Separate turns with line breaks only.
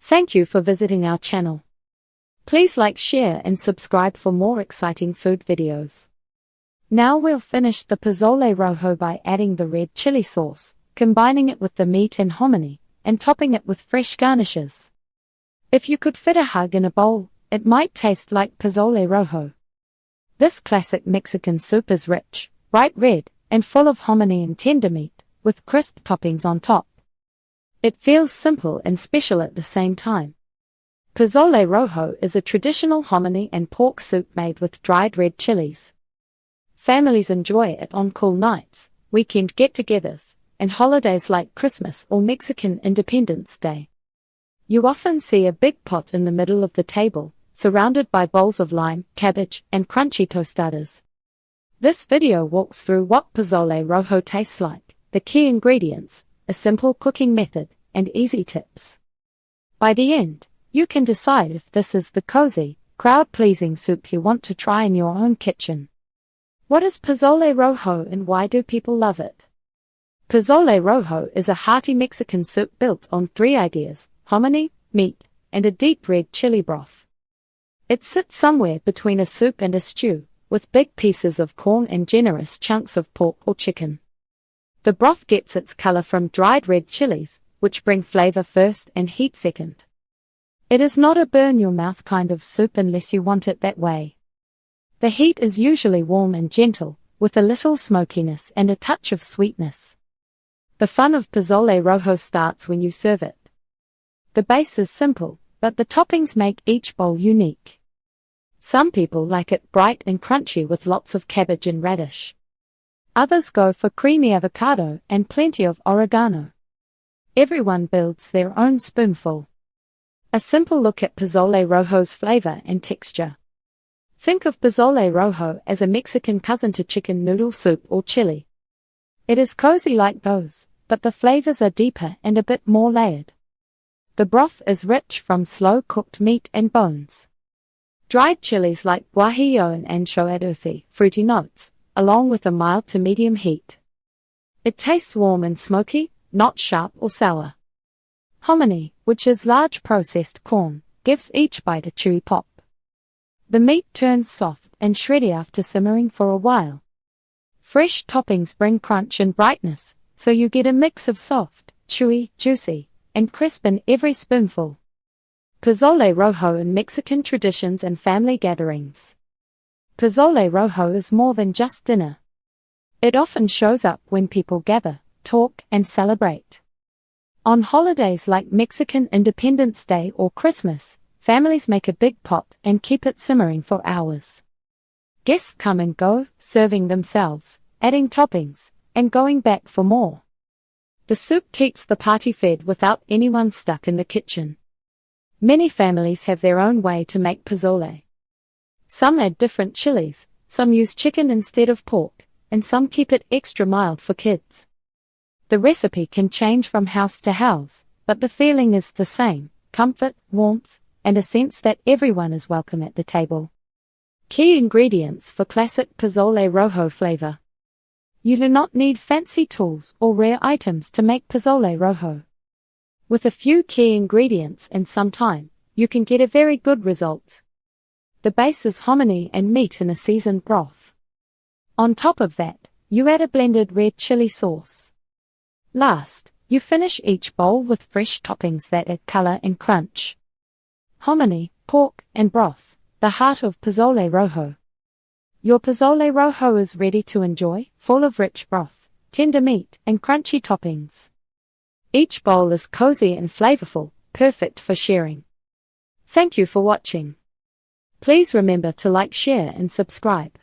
Thank you for visiting our channel. Please like, share and subscribe for more exciting food videos. Now we'll finish the Pozole Rojo by adding the red chili sauce, combining it with the meat and hominy, and topping it with fresh garnishes. If you could fit a hug in a bowl, it might taste like Pozole Rojo. This classic Mexican soup is rich, bright red, and full of hominy and tender meat, with crisp toppings on top. It feels simple and special at the same time. Pozole Rojo is a traditional hominy and pork soup made with dried red chilies. Families enjoy it on cool nights, weekend get-togethers, and holidays like Christmas or Mexican Independence Day. You often see a big pot in the middle of the table, surrounded by bowls of lime, cabbage, and crunchy tostadas. This video walks through what Pozole Rojo tastes like, the key ingredients, a simple cooking method, and easy tips. By the end, you can decide if this is the cozy, crowd-pleasing soup you want to try in your own kitchen. What is Pozole Rojo and why do people love it? Pozole Rojo is a hearty Mexican soup built on 3 ideas: hominy, meat, and a deep red chili broth. It sits somewhere between a soup and a stew, with big pieces of corn and generous chunks of pork or chicken. The broth gets its color from dried red chilies, which bring flavor first and heat second. It is not a burn-your-mouth kind of soup unless you want it that way. The heat is usually warm and gentle, with a little smokiness and a touch of sweetness. The fun of Pozole Rojo starts when you serve it. The base is simple, but the toppings make each bowl unique. Some people like it bright and crunchy with lots of cabbage and radish. Others go for creamy avocado and plenty of oregano. Everyone builds their own spoonful. A simple look at Pozole Rojo's flavor and texture. Think of Pozole Rojo as a Mexican cousin to chicken noodle soup or chili. It is cozy like those, but the flavors are deeper and a bit more layered. The broth is rich from slow-cooked meat and bones. Dried chilies like guajillo and ancho add earthy, fruity notes, along with a mild to medium heat. It tastes warm and smoky, not sharp or sour. Hominy, which is large processed corn, gives each bite a chewy pop. The meat turns soft and shreddy after simmering for a while. Fresh toppings bring crunch and brightness, so you get a mix of soft, chewy, juicy, and crisp in every spoonful. Pozole Rojo in Mexican traditions and family gatherings. Pozole Rojo is more than just dinner. It often shows up when people gather, talk, and celebrate. On holidays like Mexican Independence Day or Christmas, families make a big pot and keep it simmering for hours. Guests come and go, serving themselves, adding toppings, and going back for more. The soup keeps the party fed without anyone stuck in the kitchen. Many families have their own way to make pozole. Some add different chilies, some use chicken instead of pork, and some keep it extra mild for kids. The recipe can change from house to house, but the feeling is the same: comfort, warmth, and a sense that everyone is welcome at the table. Key ingredients for classic Pozole Rojo flavor. You do not need fancy tools or rare items to make Pozole Rojo. With a few key ingredients and some time, you can get a very good result. The base is hominy and meat in a seasoned broth. On top of that, you add a blended red chili sauce. Last, you finish each bowl with fresh toppings that add color and crunch. Hominy, pork, and broth, the heart of Pozole Rojo. Your Pozole Rojo is ready to enjoy, full of rich broth, tender meat, and crunchy toppings. Each bowl is cozy and flavorful, perfect for sharing. Thank you for watching. Please remember to like, share, and subscribe.